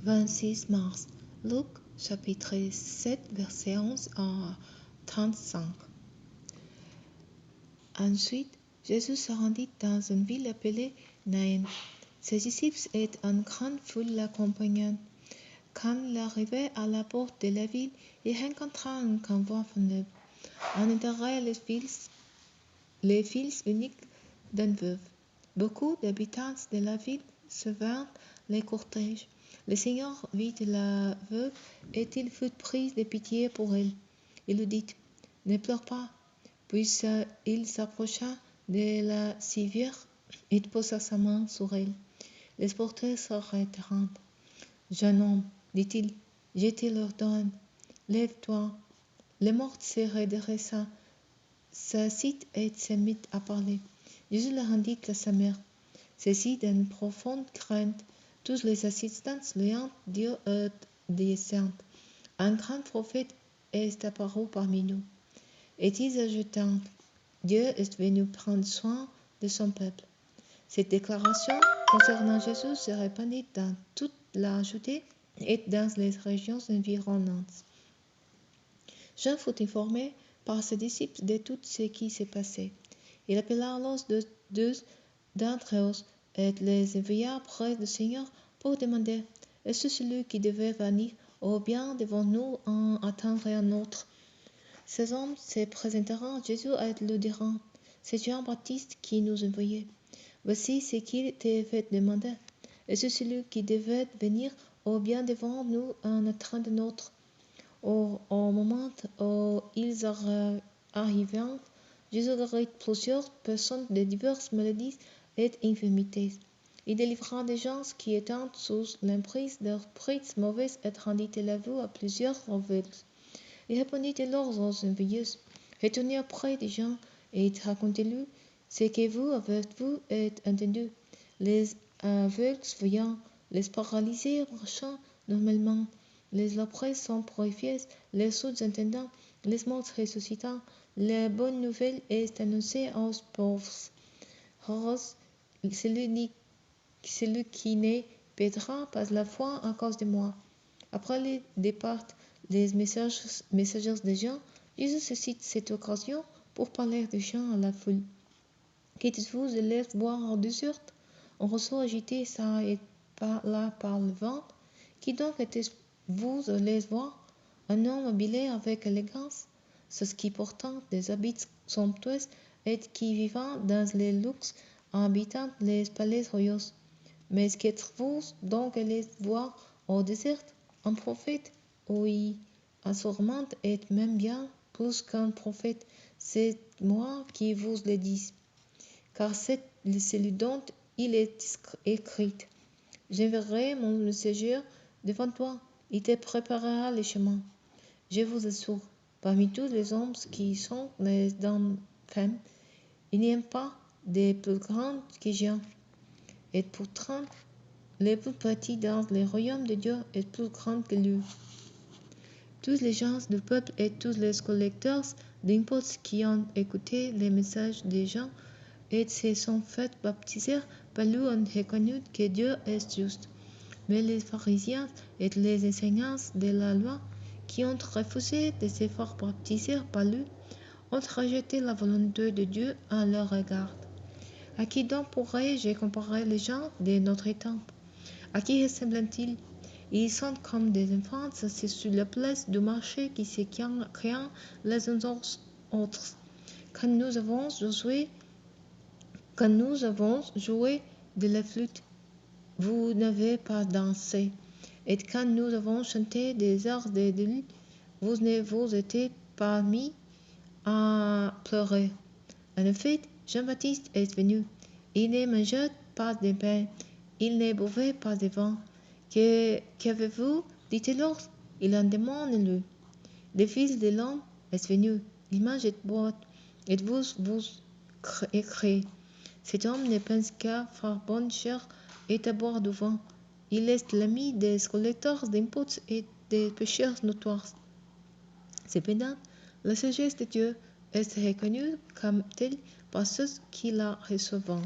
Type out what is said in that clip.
26 mars. Luc, chapitre 7, verset 11 à 35. Ensuite, Jésus se rendit dans une ville appelée Naïn. Ses disciples et une grande foule l'accompagnaient. Quand il arrivait à la porte de la ville, il rencontra un convoi funèbre. En intérieur, les fils uniques d'une veuve. Beaucoup d'habitants de la ville suivirent les cortèges. Le Seigneur vit la veuve et il fut pris de pitié pour elle. Il lui dit, « Ne pleure pas. » Puis il s'approcha de la civière et posa sa main sur elle. Les porteurs se retirèrent. « Jeune homme, dit-il, je te l'ordonne, lève-toi. » Le mort se redressa, s'assit et se mit à parler. Jésus le rendit à sa mère. Saisi d'une profonde crainte, tous les assistants lui ont dit des saints. Un grand prophète est apparu parmi nous. Et ils ajoutèrent, Dieu est venu prendre soin de son peuple. Cette déclaration concernant Jésus se répandit dans toute la Judée et dans les régions environnantes. Jean fut informé par ses disciples de tout ce qui s'est passé. Il appela alors deux d'entre eux et les envoya près du Seigneur pour demander, est-ce celui qui devait venir ou bien devons-nous en attendre un autre? Ces hommes se présentèrent à Jésus et lui dirent, c'est Jean-Baptiste qui nous envoyait. Voici ce qu'il t'avait demandé. Est-ce celui qui devait venir ou bien devons-nous en attendre un autre? Au moment où ils arrivèrent, Jésus guérit plusieurs personnes de diverses maladies et infirmités. Il délivra des gens qui étaient sous l'emprise d'esprits mauvais et rendit la vue à plusieurs aveugles. Il répondit alors aux envieux, retournez auprès des gens et racontez-lui ce que vous avez vu et entendu. Les aveugles voyant, les paralysés marchant normalement, les lépreux sont purifiés, les sourds entendant, les morts ressuscitant. La bonne nouvelle est annoncée aux pauvres. Heureux celui qui ne perdra pas la foi à cause de moi. Après le départ des messagers de Jean, Jésus cite cette occasion pour parler de Jean à la foule. Quittez-vous de laisse boire au désert? On reçoit agité ça et là par le vent. Qui donc était-vous de laisse voir? Un homme habillé avec élégance, ceux qui portant des habits somptueux et qui vivant dans les luxe en habitant les palais royaux. Mais qu'êtes-vous donc allé voir au désert? Un prophète? Oui, assurément, et même bien plus qu'un prophète, c'est moi qui vous le dis. Car c'est celui dont il est écrit. J'enverrai mon messager devant toi, il te préparera le chemin. Je vous assure, parmi tous les hommes qui sont nés d'une femme, il n'y a pas de plus grand que Jean. Et pourtant, le plus petit dans le royaume de Dieu est plus grand que lui. Tous les gens du peuple et tous les collecteurs d'impôts qui ont écouté les messages des gens et se sont fait baptiser par lui ont reconnu que Dieu est juste. Mais les pharisiens et les enseignants de la loi qui ont refusé de se faire baptiser par lui ont rejeté la volonté de Dieu à leur égard. À qui donc pourrais-je comparer les gens de notre temps? À qui ressemblent-ils? Ils sont comme des enfants assis sur la place du marché qui se craignent les uns aux autres. Quand nous avons joué de la flûte, vous n'avez pas dansé. Et quand nous avons chanté des airs de luth, vous ne vous êtes pas mis à pleurer. En effet, Jean-Baptiste est venu. Il ne mangeait pas de pain, il ne buvait pas de vin. Qu'avez-vous? Dit-alors, il en demande-le. Le Fils de l'homme est venu, il mange et boit, et vous criez. Cet homme ne pense qu'à faire bonne chère et à boire du vin. Il est l'ami des collecteurs d'impôts et des pécheurs notoires. Cependant, la sagesse de Dieu est reconnue comme telle par ceux qui la reçoivent.